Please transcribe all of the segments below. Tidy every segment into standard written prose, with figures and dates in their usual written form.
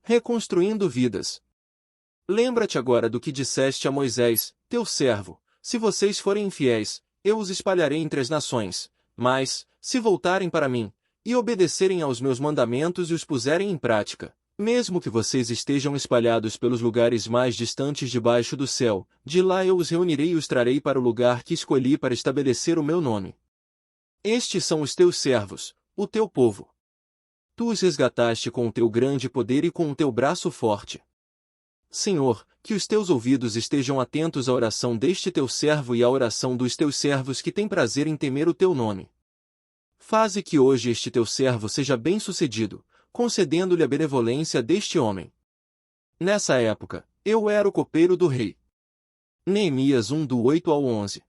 Reconstruindo vidas. Lembra-te agora do que disseste a Moisés, teu servo: se vocês forem infiéis, eu os espalharei entre as nações, mas, se voltarem para mim, e obedecerem aos meus mandamentos e os puserem em prática, mesmo que vocês estejam espalhados pelos lugares mais distantes debaixo do céu, de lá eu os reunirei e os trarei para o lugar que escolhi para estabelecer o meu nome. Estes são os teus servos, o teu povo. Tu os resgataste com o teu grande poder e com o teu braço forte. Senhor, que os teus ouvidos estejam atentos à oração deste teu servo e à oração dos teus servos que têm prazer em temer o teu nome. Faze que hoje este teu servo seja bem-sucedido, concedendo-lhe a benevolência deste homem. Nessa época, eu era o copeiro do rei. Neemias 1 do 8 ao 11.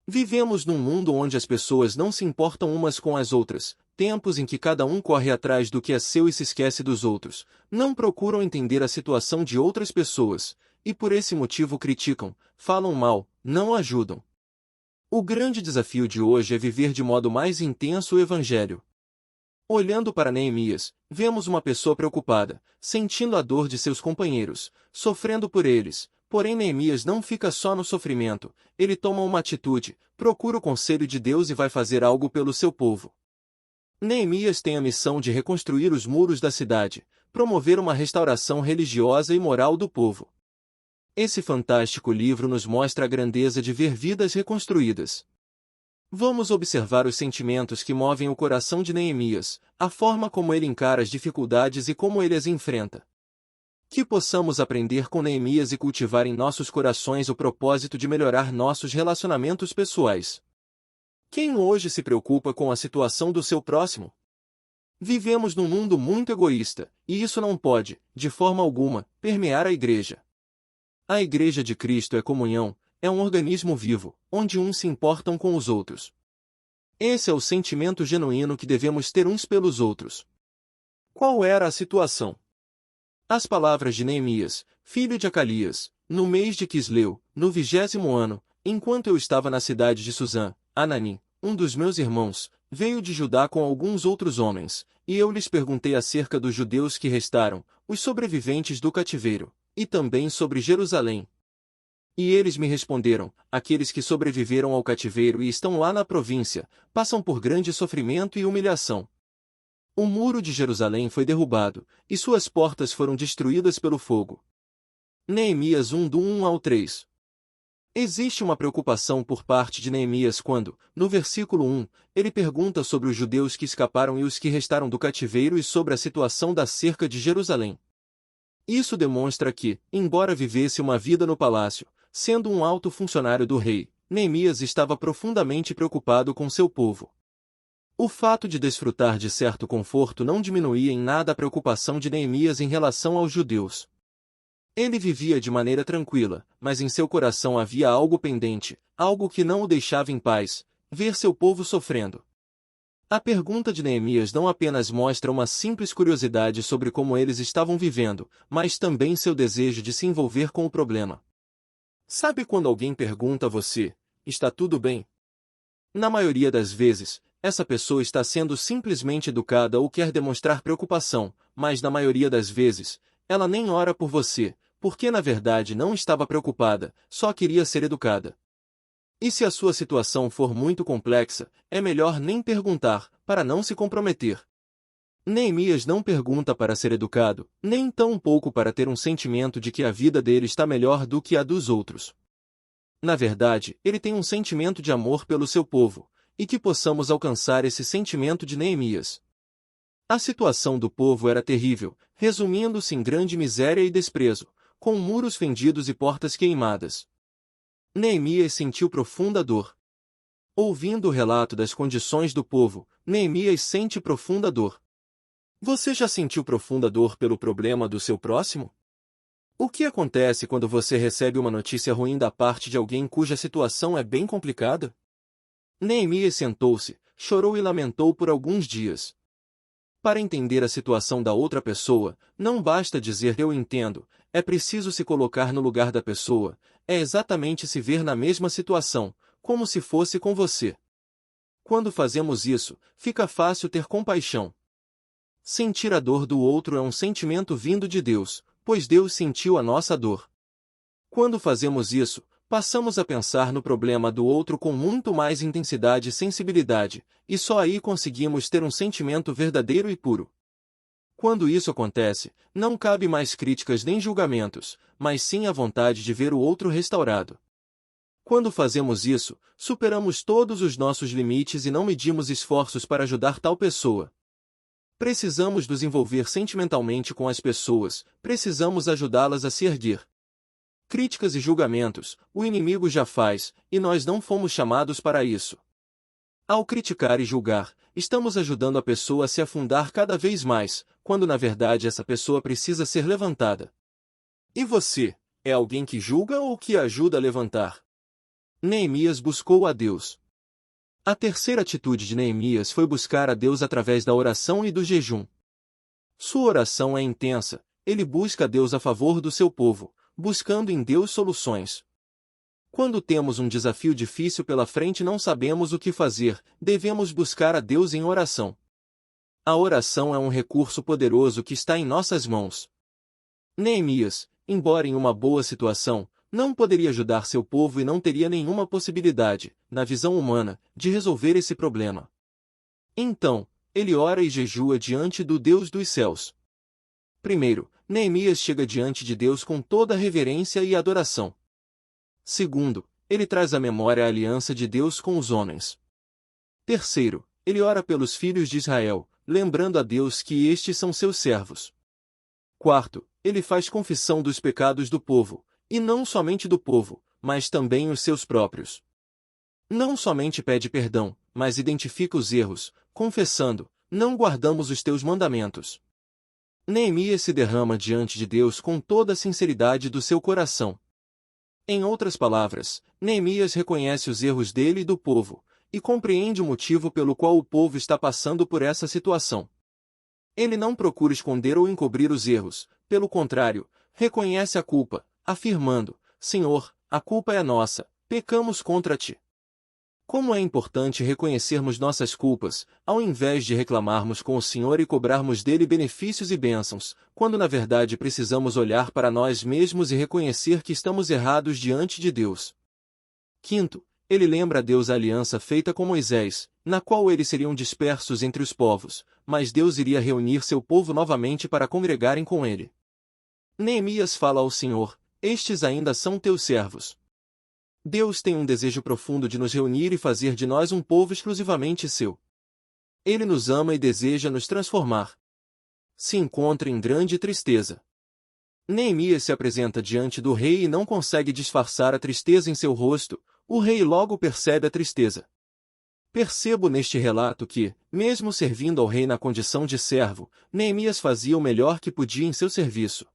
Vivemos num mundo onde as pessoas não se importam umas com as outras, tempos em que cada um corre atrás do que é seu e se esquece dos outros, não procuram entender a situação de outras pessoas, e por esse motivo criticam, falam mal, não ajudam. O grande desafio de hoje é viver de modo mais intenso o Evangelho. Olhando para Neemias, vemos uma pessoa preocupada, sentindo a dor de seus companheiros, sofrendo por eles. Porém Neemias não fica só no sofrimento, ele toma uma atitude, procura o conselho de Deus e vai fazer algo pelo seu povo. Neemias tem a missão de reconstruir os muros da cidade, promover uma restauração religiosa e moral do povo. Esse fantástico livro nos mostra a grandeza de ver vidas reconstruídas. Vamos observar os sentimentos que movem o coração de Neemias, a forma como ele encara as dificuldades e como ele as enfrenta. Que possamos aprender com Neemias e cultivar em nossos corações o propósito de melhorar nossos relacionamentos pessoais. Quem hoje se preocupa com a situação do seu próximo? Vivemos num mundo muito egoísta, e isso não pode, de forma alguma, permear a Igreja. A Igreja de Cristo é comunhão, é um organismo vivo, onde uns se importam com os outros. Esse é o sentimento genuíno que devemos ter uns pelos outros. Qual era a situação? As palavras de Neemias, filho de Acalias, no mês de Quisleu, no 20º ano, enquanto eu estava na cidade de Suzã, Anani, um dos meus irmãos, veio de Judá com alguns outros homens, e eu lhes perguntei acerca dos judeus que restaram, os sobreviventes do cativeiro, e também sobre Jerusalém. E eles me responderam: aqueles que sobreviveram ao cativeiro e estão lá na província, passam por grande sofrimento e humilhação. O muro de Jerusalém foi derrubado, e suas portas foram destruídas pelo fogo. Neemias 1 do 1 ao 3. Existe uma preocupação por parte de Neemias quando, no versículo 1, ele pergunta sobre os judeus que escaparam e os que restaram do cativeiro e sobre a situação da cerca de Jerusalém. Isso demonstra que, embora vivesse uma vida no palácio, sendo um alto funcionário do rei, Neemias estava profundamente preocupado com seu povo. O fato de desfrutar de certo conforto não diminuía em nada a preocupação de Neemias em relação aos judeus. Ele vivia de maneira tranquila, mas em seu coração havia algo pendente, algo que não o deixava em paz: ver seu povo sofrendo. A pergunta de Neemias não apenas mostra uma simples curiosidade sobre como eles estavam vivendo, mas também seu desejo de se envolver com o problema. Sabe quando alguém pergunta a você: está tudo bem? Na maioria das vezes, essa pessoa está sendo simplesmente educada ou quer demonstrar preocupação, mas na maioria das vezes, ela nem ora por você, porque na verdade não estava preocupada, só queria ser educada. E se a sua situação for muito complexa, é melhor nem perguntar, para não se comprometer. Neemias não pergunta para ser educado, nem tampouco para ter um sentimento de que a vida dele está melhor do que a dos outros. Na verdade, ele tem um sentimento de amor pelo seu povo, e que possamos alcançar esse sentimento de Neemias. A situação do povo era terrível, resumindo-se em grande miséria e desprezo, com muros fendidos e portas queimadas. Neemias sentiu profunda dor. Ouvindo o relato das condições do povo, Neemias sente profunda dor. Você já sentiu profunda dor pelo problema do seu próximo? O que acontece quando você recebe uma notícia ruim da parte de alguém cuja situação é bem complicada? Neemias sentou-se, chorou e lamentou por alguns dias. Para entender a situação da outra pessoa, não basta dizer "eu entendo", é preciso se colocar no lugar da pessoa, é exatamente se ver na mesma situação, como se fosse com você. Quando fazemos isso, fica fácil ter compaixão. Sentir a dor do outro é um sentimento vindo de Deus, pois Deus sentiu a nossa dor. Quando fazemos isso, passamos a pensar no problema do outro com muito mais intensidade e sensibilidade, e só aí conseguimos ter um sentimento verdadeiro e puro. Quando isso acontece, não cabe mais críticas nem julgamentos, mas sim a vontade de ver o outro restaurado. Quando fazemos isso, superamos todos os nossos limites e não medimos esforços para ajudar tal pessoa. Precisamos nos envolver sentimentalmente com as pessoas, precisamos ajudá-las a se erguer. Críticas e julgamentos, o inimigo já faz, e nós não fomos chamados para isso. Ao criticar e julgar, estamos ajudando a pessoa a se afundar cada vez mais, quando na verdade essa pessoa precisa ser levantada. E você, é alguém que julga ou que ajuda a levantar? Neemias buscou a Deus. A terceira atitude de Neemias foi buscar a Deus através da oração e do jejum. Sua oração é intensa, ele busca a Deus a favor do seu povo, buscando em Deus soluções. Quando temos um desafio difícil pela frente e não sabemos o que fazer, devemos buscar a Deus em oração. A oração é um recurso poderoso que está em nossas mãos. Neemias, embora em uma boa situação, não poderia ajudar seu povo e não teria nenhuma possibilidade, na visão humana, de resolver esse problema. Então, ele ora e jejua diante do Deus dos céus. Primeiro, Neemias chega diante de Deus com toda a reverência e adoração. Segundo, ele traz à memória a aliança de Deus com os homens. Terceiro, ele ora pelos filhos de Israel, lembrando a Deus que estes são seus servos. Quarto, ele faz confissão dos pecados do povo, e não somente do povo, mas também os seus próprios. Não somente pede perdão, mas identifica os erros, confessando: não guardamos os teus mandamentos. Neemias se derrama diante de Deus com toda a sinceridade do seu coração. Em outras palavras, Neemias reconhece os erros dele e do povo, e compreende o motivo pelo qual o povo está passando por essa situação. Ele não procura esconder ou encobrir os erros, pelo contrário, reconhece a culpa, afirmando: Senhor, a culpa é nossa, pecamos contra ti. Como é importante reconhecermos nossas culpas, ao invés de reclamarmos com o Senhor e cobrarmos dele benefícios e bênçãos, quando na verdade precisamos olhar para nós mesmos e reconhecer que estamos errados diante de Deus. Quinto, ele lembra a Deus a aliança feita com Moisés, na qual eles seriam dispersos entre os povos, mas Deus iria reunir seu povo novamente para congregarem com ele. Neemias fala ao Senhor: estes ainda são teus servos. Deus tem um desejo profundo de nos reunir e fazer de nós um povo exclusivamente seu. Ele nos ama e deseja nos transformar. Se encontra em grande tristeza. Neemias se apresenta diante do rei e não consegue disfarçar a tristeza em seu rosto, o rei logo percebe a tristeza. Percebo neste relato que, mesmo servindo ao rei na condição de servo, Neemias fazia o melhor que podia em seu serviço.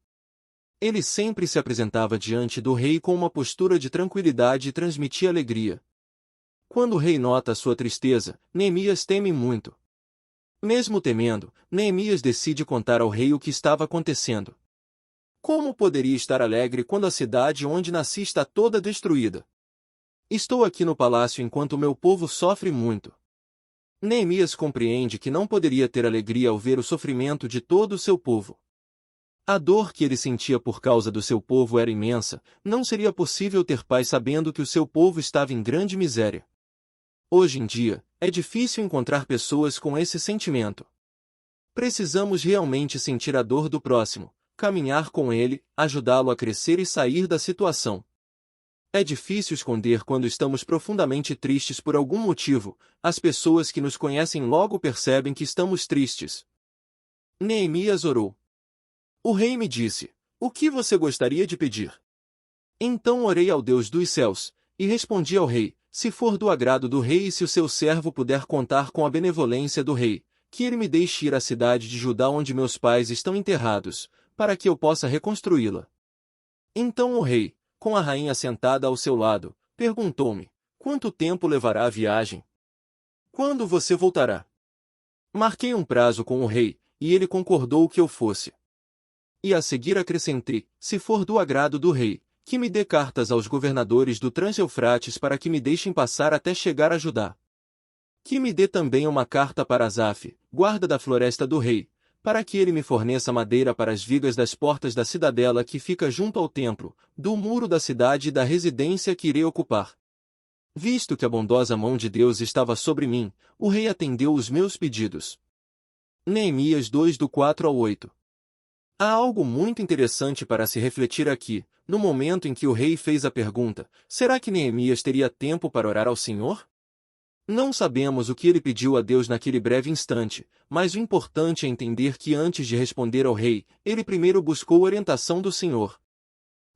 Ele sempre se apresentava diante do rei com uma postura de tranquilidade e transmitia alegria. Quando o rei nota sua tristeza, Neemias teme muito. Mesmo temendo, Neemias decide contar ao rei o que estava acontecendo. Como poderia estar alegre quando a cidade onde nasci está toda destruída? Estou aqui no palácio enquanto o meu povo sofre muito. Neemias compreende que não poderia ter alegria ao ver o sofrimento de todo o seu povo. A dor que ele sentia por causa do seu povo era imensa, não seria possível ter paz sabendo que o seu povo estava em grande miséria. Hoje em dia, é difícil encontrar pessoas com esse sentimento. Precisamos realmente sentir a dor do próximo, caminhar com ele, ajudá-lo a crescer e sair da situação. É difícil esconder quando estamos profundamente tristes por algum motivo, as pessoas que nos conhecem logo percebem que estamos tristes. Neemias orou. O rei me disse: o que você gostaria de pedir? Então orei ao Deus dos céus, e respondi ao rei: se for do agrado do rei e se o seu servo puder contar com a benevolência do rei, que ele me deixe ir à cidade de Judá onde meus pais estão enterrados, para que eu possa reconstruí-la. Então o rei, com a rainha sentada ao seu lado, perguntou-me: quanto tempo levará a viagem? Quando você voltará? Marquei um prazo com o rei, e ele concordou que eu fosse. E a seguir acrescentei: se for do agrado do rei, que me dê cartas aos governadores do Trans-Eufrates para que me deixem passar até chegar a Judá. Que me dê também uma carta para Asaf, guarda da floresta do rei, para que ele me forneça madeira para as vigas das portas da cidadela que fica junto ao templo, do muro da cidade e da residência que irei ocupar. Visto que a bondosa mão de Deus estava sobre mim, o rei atendeu os meus pedidos. Neemias 2 do 4 ao 8. Há algo muito interessante para se refletir aqui, no momento em que o rei fez a pergunta: será que Neemias teria tempo para orar ao Senhor? Não sabemos o que ele pediu a Deus naquele breve instante, mas o importante é entender que antes de responder ao rei, ele primeiro buscou orientação do Senhor.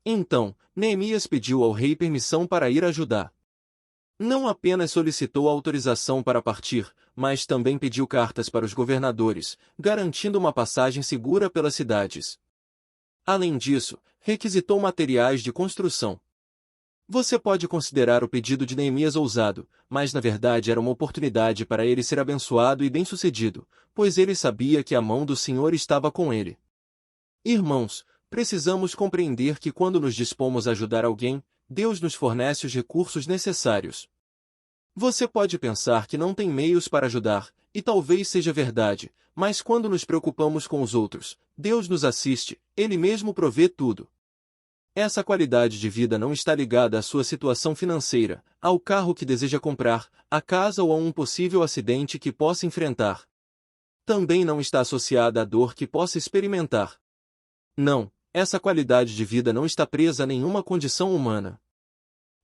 Então, Neemias pediu ao rei permissão para ir a Judá. Não apenas solicitou autorização para partir, mas também pediu cartas para os governadores, garantindo uma passagem segura pelas cidades. Além disso, requisitou materiais de construção. Você pode considerar o pedido de Neemias ousado, mas na verdade era uma oportunidade para ele ser abençoado e bem-sucedido, pois ele sabia que a mão do Senhor estava com ele. Irmãos, precisamos compreender que quando nos dispomos a ajudar alguém, Deus nos fornece os recursos necessários. Você pode pensar que não tem meios para ajudar, e talvez seja verdade, mas quando nos preocupamos com os outros, Deus nos assiste, Ele mesmo provê tudo. Essa qualidade de vida não está ligada à sua situação financeira, ao carro que deseja comprar, à casa ou a um possível acidente que possa enfrentar. Também não está associada à dor que possa experimentar. Não, essa qualidade de vida não está presa a nenhuma condição humana.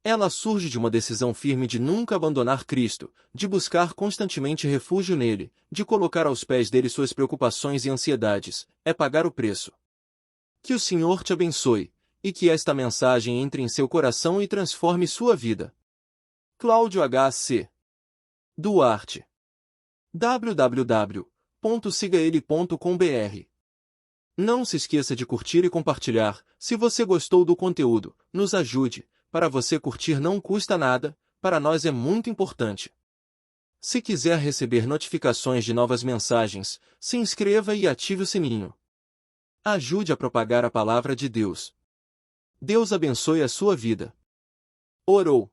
Ela surge de uma decisão firme de nunca abandonar Cristo, de buscar constantemente refúgio nele, de colocar aos pés dele suas preocupações e ansiedades, é pagar o preço. Que o Senhor te abençoe, e que esta mensagem entre em seu coração e transforme sua vida. Cláudio H.C. Duarte. www.sigaele.com.br. Não se esqueça de curtir e compartilhar. Se você gostou do conteúdo, nos ajude. Para você curtir não custa nada, para nós é muito importante. Se quiser receber notificações de novas mensagens, se inscreva e ative o sininho. Ajude a propagar a palavra de Deus. Deus abençoe a sua vida. Orou.